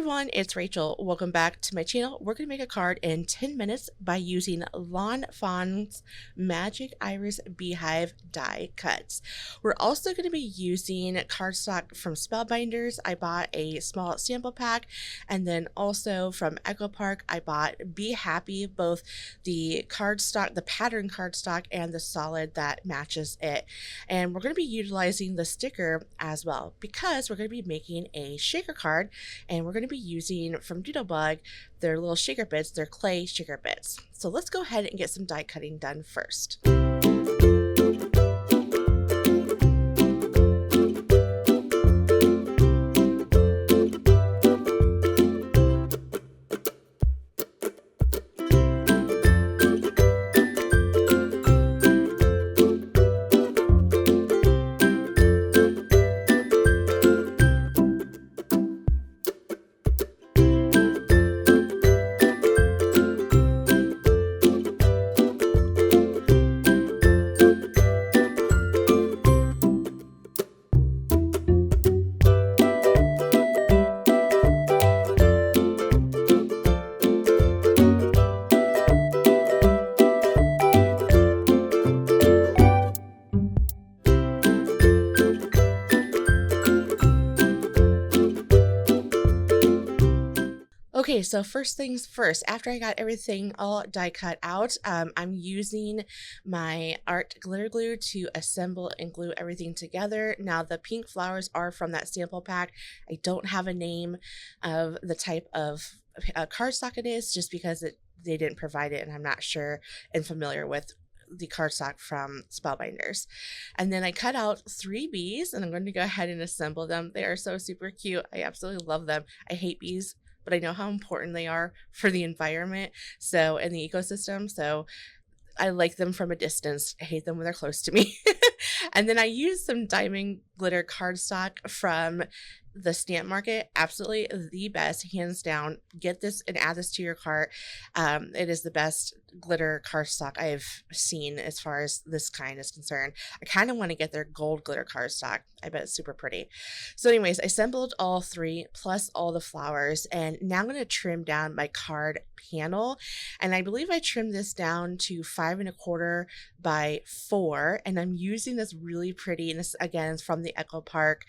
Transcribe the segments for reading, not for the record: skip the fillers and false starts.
everyone, it's Rachel. Welcome back to my channel. We're going to make a card in 10 minutes by using Lawn Fawn's Magic Iris Beehive die cuts. We're also going to be using cardstock from Spellbinders. I bought a small sample pack, and then also from Echo Park I bought Be Happy, both the cardstock, the pattern cardstock, and the solid that matches it. And we're going to be utilizing the sticker as well because we're going to be making a shaker card, and we're going to be using from Doodlebug their little shaker bits, their clay shaker bits. So let's go ahead and get some die cutting done first. Okay, so first things first, after I got everything all die cut out, I'm using my art glitter glue to assemble and glue everything together. Now the pink flowers are from that sample pack. I don't have a name of the type of cardstock it is, just because they didn't provide it, and I'm not sure and familiar with the cardstock from Spellbinders. And then I cut out 3 bees, and I'm going to go ahead and assemble them. They are so super cute. I absolutely love them. I hate bees, but I know how important they are for the environment, so in the ecosystem. So I like them from a distance. I hate them when they're close to me. And then I used some diamond glitter cardstock from the Stamp Market. Absolutely the best, hands down. Get this and add this to your cart. It is the best glitter cardstock I've seen as far as this kind is concerned. I kind of want to get their gold glitter cardstock. I bet it's super pretty. So anyways, I assembled all 3 plus all the flowers, and now I'm going to trim down my card panel. And I believe I trimmed this down to 5 1/4 by 4, and I'm using this really pretty, and this again is from the Echo Park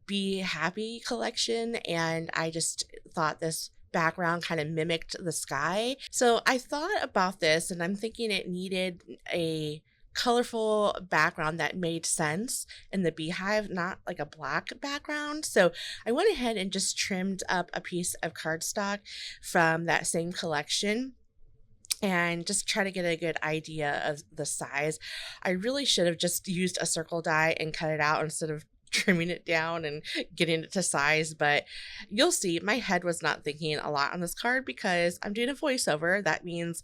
Be Happy collection, and I just thought this background kind of mimicked the sky. So I thought about this, and I'm thinking it needed a colorful background that made sense in the beehive, not like a black background. So I went ahead and just trimmed up a piece of cardstock from that same collection and just try to get a good idea of the size. I really should have just used a circle die and cut it out instead of trimming it down and getting it to size, but you'll see my head was not thinking a lot on this card because I'm doing a voiceover. That means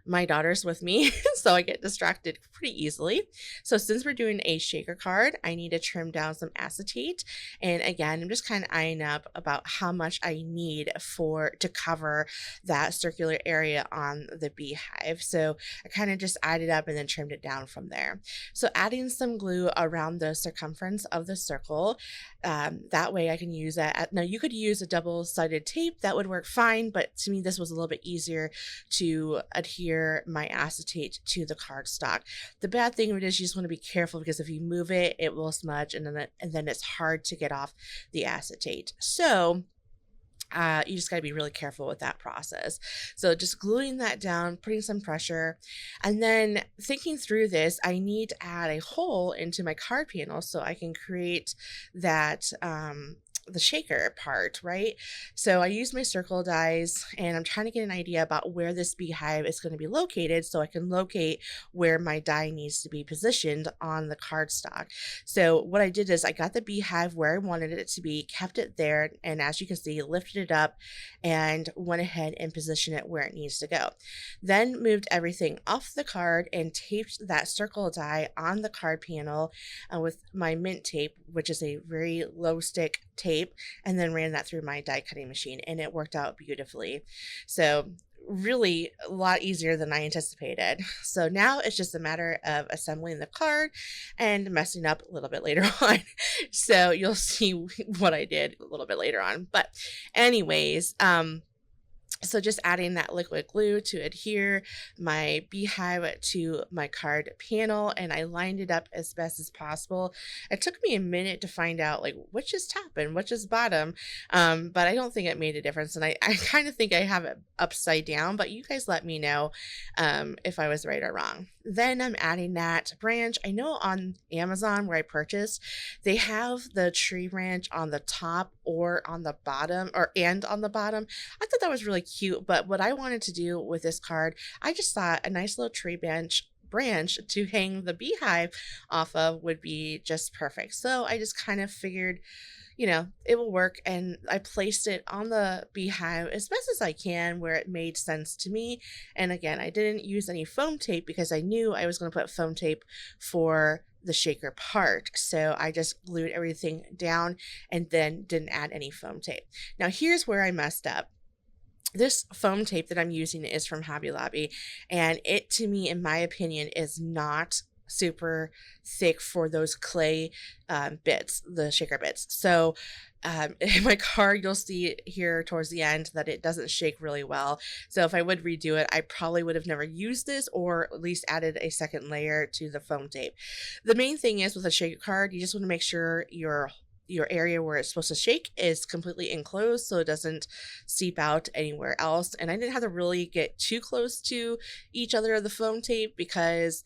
my daughter's with me, so I get distracted pretty easily. So since we're doing a shaker card, I need to trim down some acetate. And again, I'm just kind of eyeing up about how much I need to cover that circular area on the beehive. So I kind of just eyed it up and then trimmed it down from there. So adding some glue around the circumference of the circle. That way I can use that. Now you could use a double-sided tape, that would work fine, but to me this was a little bit easier to adhere my acetate to the cardstock. The bad thing of it is you just want to be careful because if you move it, it will smudge, and then it's hard to get off the acetate. So you just got to be really careful with that process. So just gluing that down, putting some pressure, and then thinking through this, I need to add a hole into my card panel so I can create that the shaker part, right? So I use my circle dies, and I'm trying to get an idea about where this beehive is going to be located so I can locate where my die needs to be positioned on the cardstock. So what I did is I got the beehive where I wanted it to be, kept it there, and as you can see, lifted it up and went ahead and positioned it where it needs to go. Then moved everything off the card and taped that circle die on the card panel with my mint tape, which is a very low stick tape, and then ran that through my die cutting machine, and it worked out beautifully. So really a lot easier than I anticipated. So now it's just a matter of assembling the card and messing up a little bit later on. So you'll see what I did a little bit later on. But anyways, so just adding that liquid glue to adhere my beehive to my card panel, and I lined it up as best as possible. It took me a minute to find out like which is top and which is bottom, but I don't think it made a difference. And I kind of think I have it upside down, but you guys let me know if I was right or wrong. Then I'm adding that branch. I know on Amazon where I purchased, they have the tree branch on the top or on the bottom, and on the bottom. I thought that was really cute, but what I wanted to do with this card, I just thought a nice little tree branch to hang the beehive off of would be just perfect. So I just kind of figured, it will work. And I placed it on the beehive as best as I can where it made sense to me. And again, I didn't use any foam tape because I knew I was going to put foam tape for the shaker part. So I just glued everything down and then didn't add any foam tape. Now here's where I messed up. This foam tape that I'm using is from Hobby Lobby, and it, to me, in my opinion, is not super thick for those clay bits, the shaker bits. So in my card, you'll see here towards the end that it doesn't shake really well. So if I would redo it, I probably would have never used this, or at least added a second layer to the foam tape. The main thing is with a shaker card, you just want to make sure your area where it's supposed to shake is completely enclosed so it doesn't seep out anywhere else. And I didn't have to really get too close to each other of the foam tape because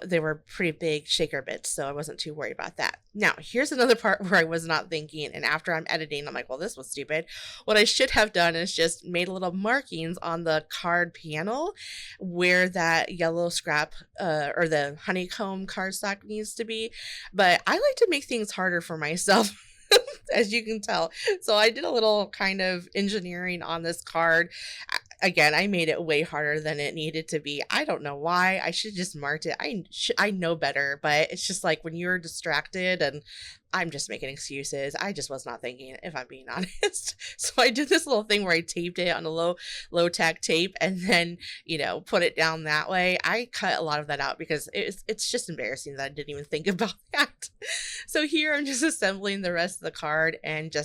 they were pretty big shaker bits, so I wasn't too worried about that. Now, here's another part where I was not thinking, and after I'm editing, I'm like, well, this was stupid. What I should have done is just made little markings on the card panel where that yellow scrap or the honeycomb cardstock needs to be. But I like to make things harder for myself. As you can tell. So I did a little kind of engineering on this card. Again, I made it way harder than it needed to be. I don't know why. I should just marked it. I know better, but it's just like when you're distracted, and I'm just making excuses. I just was not thinking, if I'm being honest. So I did this little thing where I taped it on a low tack tape and then, put it down that way. I cut a lot of that out because it's just embarrassing that I didn't even think about that. So here I'm just assembling the rest of the card, and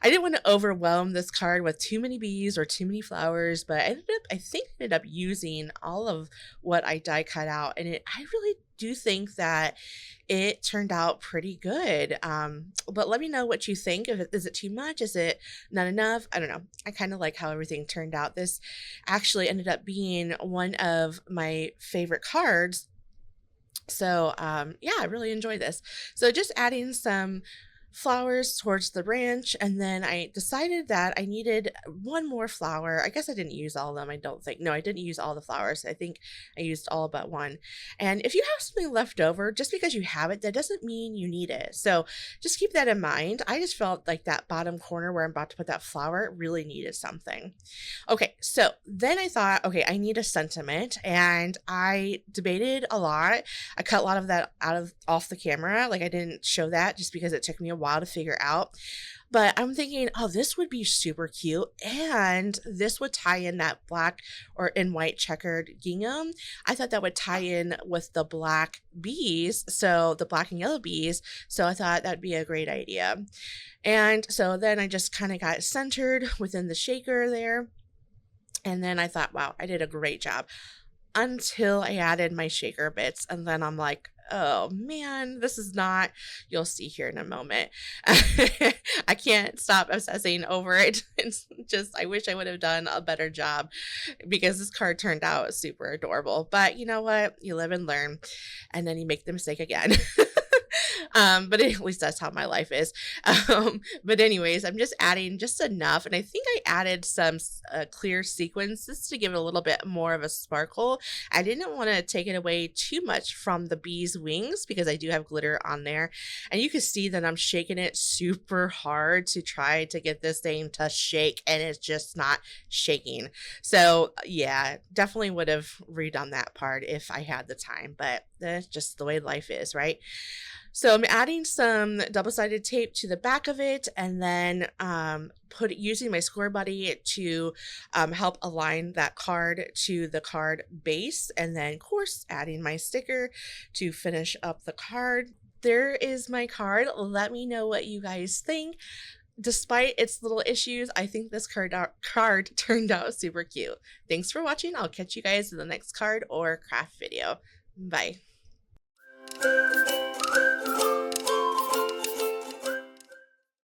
I didn't want to overwhelm this card with too many bees or too many flowers, but I ended up using all of what I die cut out. And I really do think that it turned out pretty good. But let me know what you think. Is it too much? Is it not enough? I don't know. I kind of like how everything turned out. This actually ended up being one of my favorite cards. So yeah, I really enjoyed this. So just adding some flowers towards the branch, and then I decided that I needed one more flower. I guess I didn't use all of them. I didn't use all the flowers. I think I used all but one. And if you have something left over, just because you have it, that doesn't mean you need it. So just keep that in mind. I just felt like that bottom corner where I'm about to put that flower really needed something. Okay, so then I thought, okay, I need a sentiment, and I debated a lot. I cut a lot of that off the camera. Like I didn't show that just because it took me a while to figure out. But I'm thinking, oh, this would be super cute, and this would tie in that black or in white checkered gingham. I thought that would tie in with the black bees, so the black and yellow bees. So I thought that'd be a great idea. And so then I just kind of got centered within the shaker there. And then I thought, wow, I did a great job. Until I added my shaker bits, and then I'm like, oh man, this is not, you'll see here in a moment. I can't stop obsessing over it. It's just, I wish I would have done a better job because this card turned out super adorable. But you know what? You live and learn, and then you make the mistake again. But at least that's how my life is. But anyways, I'm just adding just enough. And I think I added some clear sequins just to give it a little bit more of a sparkle. I didn't want to take it away too much from the bee's wings because I do have glitter on there. And you can see that I'm shaking it super hard to try to get this thing to shake, and it's just not shaking. So yeah, definitely would have redone that part if I had the time, but that's just the way life is, right? So I'm adding some double-sided tape to the back of it, and then using my score buddy to help align that card to the card base, and then of course adding my sticker to finish up the card. There is my card. Let me know what you guys think. Despite its little issues, I think this card turned out super cute. Thanks for watching. I'll catch you guys in the next card or craft video. Bye.